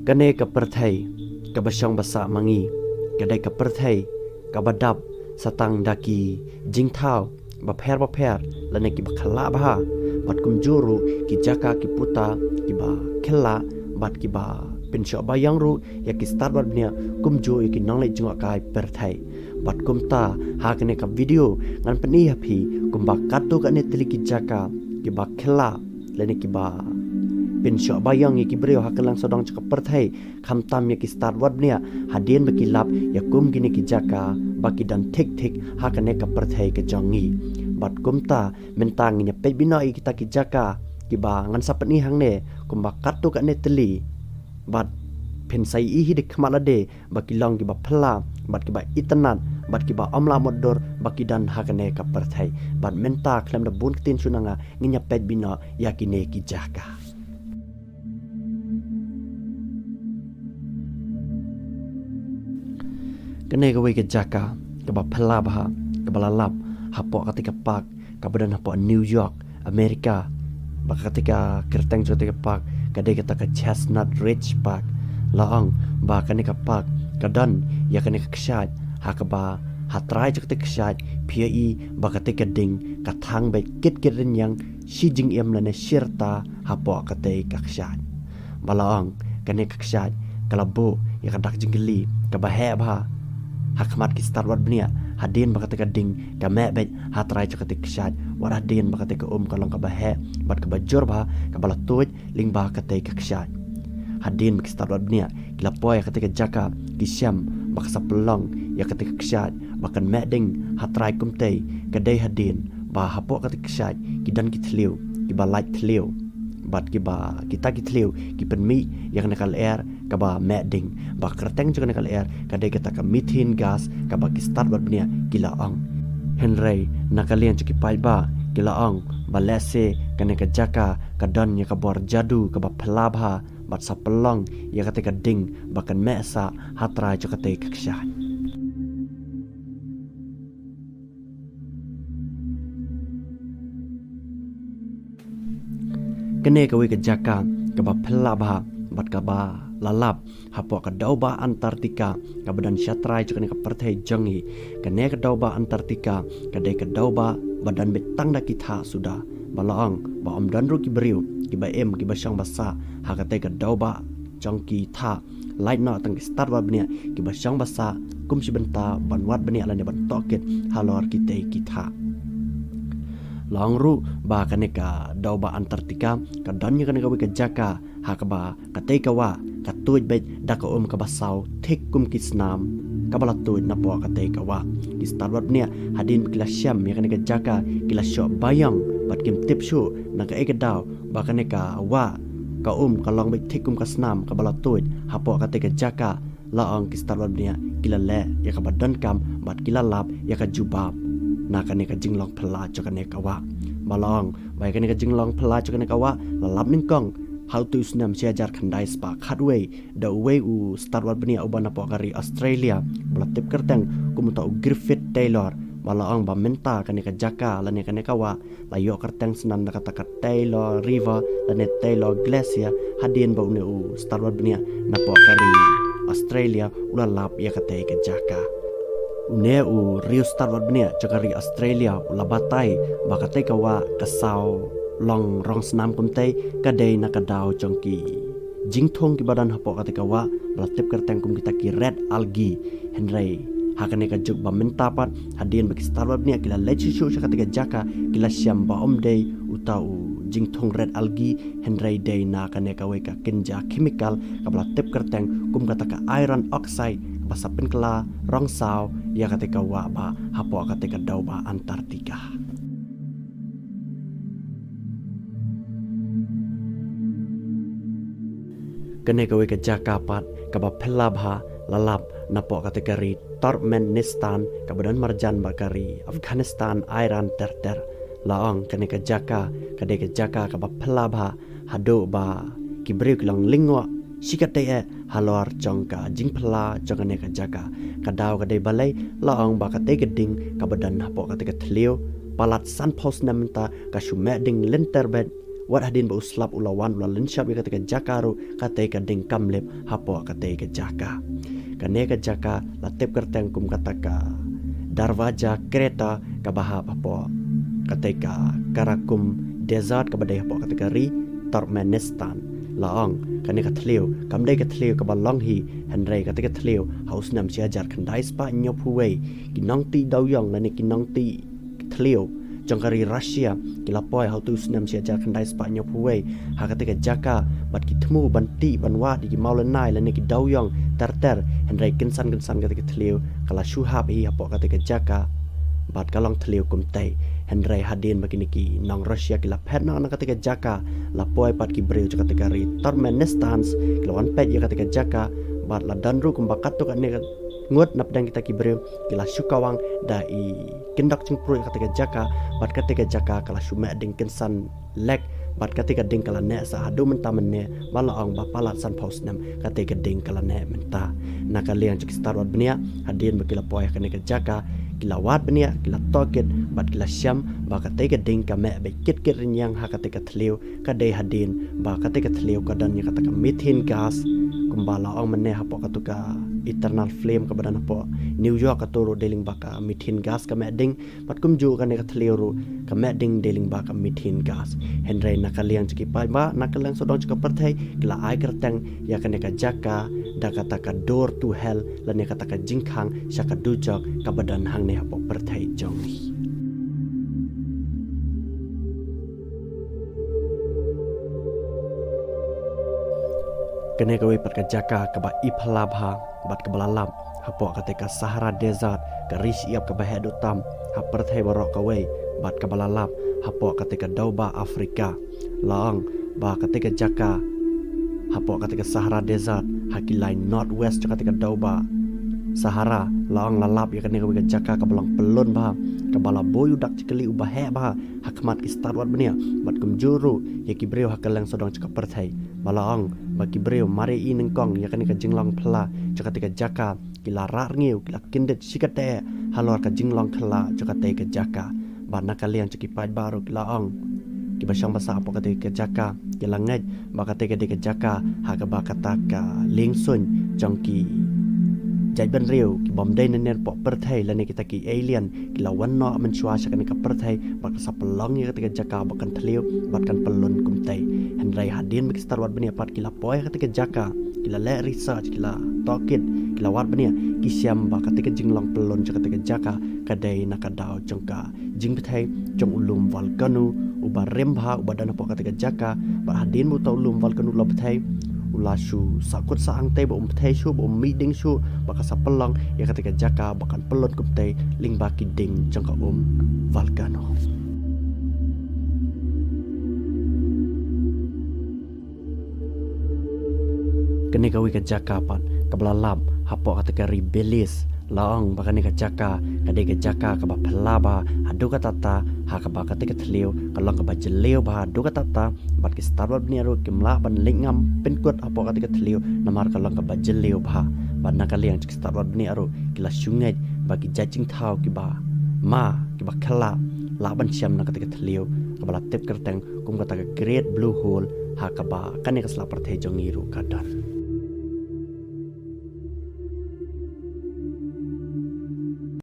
Kane ka perthai ka basyang basa mangi kadai ka perthai ka badap satang daki jingthau ba pher lane ki bakhala bha bat kum juru ki jaka ki puta ki ba khella bat ki ba pensho bayang ru ya ki start bat nia kum jo ki nang le jung kai perthai bat kum ta ha kane ka video ngan pani hapi kum ba katu ka ne tili ki jaka ki ba khella lane ki ba pensho bayang ki breo hakalang sodang cakap perthai khamtam ya ki start wat nia hadien baki lap ya kum gini ki jaka baki dan tik hakane ka perthai ke jongi bat kumta mentang nya pe binoi kita ki jaka ki ba ngan sapani hang ne kum ba katu ka ne teli bat pensai ihi de khamalade baki long ki ba phla bat ki ba itanat bat ki ba amla modor baki dan hakane ka perthai bat menta khlem da bun tin sunanga nginya pe bino yakine ki jaka kene gawe ke jaka ke ba phla ba ke balalap hapo ketika pak ke badan hapo New York Amerika ba ketika kerteng ketika pak kade kata ke Chestnut Ridge Park laang ba kane ka pak kadan ya kane ka kshat ha ka ba hatrai ketika kshat pi ba ketika ding ka thang ba kit yang shi jing em lane shirta hapo ketika kshat balaang kane ka kshat kalabo ya kadak jinggeli ka ba he ba hakmat ki start wat bnia hadin bakate ka ding ka me bet hatrai chakate kshat war hadin bakate ka kalong ka bahe bat ka bajor ba ka bala tuj ling ba ka te ka kshat hadin ki start wat bnia kila poy ka te ka jaka ki syam baksa pelong ya ka te ka kshat bakan me ding hatrai kumte ka dei hadin ba hapo ka te kshat ki dan ki thliu ki ba light thliu bat ki ba kita ki thliu ki penmi yang nakal air ka ba medding ba kerteng juga nakal air ka de kita ka methane gas ka ba ki start bat bnia kila ang henry nakalian cuki pai ba kila ang ba lese ka ne ka jaka ka dan ya ka bor jadu ka ba phlabha bat sa pelong ya ka te ka ding ba kan mesa hatra cuka te ka kshan kene ka we ka jaka ka ba phlabha bat ka ba lalap hapo ka dauba Antartika ka badan syatrai juga ka perthai jangi kene ka dauba Antartika ka de ka dauba badan betang da kita sudah balaang ba om dan ru ki beriu ki ba em ki ba syang basa ha ka te ka dauba jangki tha light na tang start wa bnia ki ba syang basa kum si benta banwat bnia lan ban toket halor ki te ki tha long ru ba kane ka dauba Antartika ka danya kane ka we ka jaka ha ka ba ka te ka wa ka tuj bet da ka ka basau thik kum ki snam ka bala tuj na po ka te ka wa ki start wat nia hadin kila syam ya kane ka jaka kila syo bayang bat kim tip shu na ka eka daw ba kane ka wa ka ka long bet thik kum ka snam ka bala tuj ha po ka te ka jaka laang ki start wat nia kila le ya ka badan kam bat kila lap ya ka jubab na kane ka jinglong phla cho kane ka wa balong bai kane ka jinglong phla cho kane ka wa lalap ning kong how to snam siajar khandai spa khatway the way u start wat bania ubana pokari Australia bala tip kerteng kumuta Griffith Taylor balong ba menta kane ka jaka lane kane ka wa layo kerteng senan kata ka Taylor River lane Taylor Glacier hadin ba u start wat bania na pokari Australia ulalap ya kate ka jaka ne u Rio start wat bnia cakari Australia ulabatai bakate kawa kasau long rong snam kumte kadai nakadau jongki jingthong ki badan hapo kate kawa belatip kerteng kum kita ki red algae henry hakane ka juk ba mentapat hadien baki start wat bnia kila lechi shu sakate ka jaka kila syam ba omdei utau jingthong red algae henry day na kane ka we ka kinja chemical ka belatip kerteng kum kata ka iron oxide basa penkela rong sao ya ketika wa ba hapo ketika dauba Antartika kene kawe ke jakapat ka ba phelabha lalap napo ketika ri Turkmenistan ka badan marjan bakari Afghanistan Iran terter laang kene ke jaka kade ke jaka ka ba phelabha hado ba kibreu kilang lingwa sikate halor jongka jingpla jongane ka jaka kadau kadai balai laong ba kate geding ka badan hapo kate ka thlio palat san pos namenta ka shume ding linterbet wat hadin ba uslap ulawan ula lensyap ya ketika jakaru kate ka ding kamlep hapo kate ka jaka kane ka jaka latep kerteng kum kataka darwaja kereta ka bahap hapo kate ka karakum desert ka badai hapo kate ka ri Turkmenistan laong kane ka thleu kamdai ka thleu ka balong hi handrai kate ka thleu haus nam sia jar khandai spa nyop huwei kinong ti dawyong lani kinong ti thleu jangkari Rusia kila poi hau tu snam sia jar khandai Spanyol puai ha ketika jaka bat kitmu banti banwa di maulenai lane ki dawyong terter hendrai kensan ketika tliu kala shuhab hi apo ketika jaka bat kalong tliu kumtai hendrai hadin begini ki nang Rusia kila pet nang ketika jaka la poi pat ki breu ketika ri Turkmenistan kila wan pet ya ketika jaka bat la danru kumbakat tu kan ngut nap dang kita kibreu kila syukawang dai kendak cengpru ketika jaka bat ketika jaka kala shume ding kensan lek bat ketika ding kala ne sa hadu menta menne malaong bapalat san pausnam ketika ding kala ne menta nakaliang cek starwat benia hadin bakila poya ketika jaka kila wat benia kila toket bat kila syam ba ketika ding kame be kit yang ha ketika tliu kadai hadin ba ketika tliu kadan nya kata methane gas kumbala ong menne hapo katuka eternal flame ka badan hapo New York katoro dealing baka methane gas ka meding pat kumju ka ne ka thleu ka meding dealing baka methane gas hendrai nakaliang ciki pai ba nakaliang sodong cika perthai kila ai kerteng ya ka ne ka jaka da kata ka door to hell la ne kata ka jingkhang syaka dujok ka badan hang ne hapo perthai jongi kene kawe pat ka jaka ka ba iphalabha bat ka balalap hapo ketika Sahara Desert ka rish iap ka bahe dutam hapar thai barok kawe bat ka balalap hapo ketika dauba Afrika lang ba ketika jaka hapo ketika Sahara Desert hakilai northwest ketika dauba Sahara lang lalap ya kene kawe ka jaka ka balang pelun ba ka bala boyu dak cikeli ubahe ba hakmat ki starwat benia bat kum juru ya ki breu hakalang sodong cakap perthai balaang bagi breu mari ineng kong ya kani ka jinglong phla ketika jaka kila rar ngiu kila kindet sikate halor ka jinglong khla ketika jaka bana kaliang ceki pai baru kila ong ki basang basa apo ketika jaka kila ngaj ba ketika jaka ha ka ba kata ka lingsun jongki jai ban riu ki bom dai nen po perthai lani kita ki alien kila wanno menchua sakani ka perthai bak sapelong ya ketika jaka bakan tliu batkan pelun kumtai hendrai hadin bagi starwat benia pat kila poy ketika jaka kila le research kila tokit kila wat benia ki siam ba ketika jinglong pelun ketika jaka kadai nakadau jongka jing pethai jong ulum volcano uba rembha uba dana po ketika jaka ba hadin mu ta ulum volcano lo pethai ulashu sakut saang tei ba umthai shu ba meeting shu baka sapelang ya ketika jaka bakan pelon kumtai ling baki ding jangka volcano kene kawi ka jaka pan kabalalab hapo ketika rebellious laong baka ne ka jaka kade ka jaka ka ba phalaba hadu ka tata ha ka ba ketika thleu kalong ka ba jeleu ba hadu ka tata bat ki starwat ni ro kimla ban lingam penkut apo ketika thleu namar kalong ka ba jeleu ba ban nakaliang cik starwat ni ro kila sungai bagi jajing thau ki ba ma ki ba khala la ban siam na ketika thleu ka ba tep kerteng kum ka ta great blue hole ha ka ba kane ka slapar the jongi ro kadan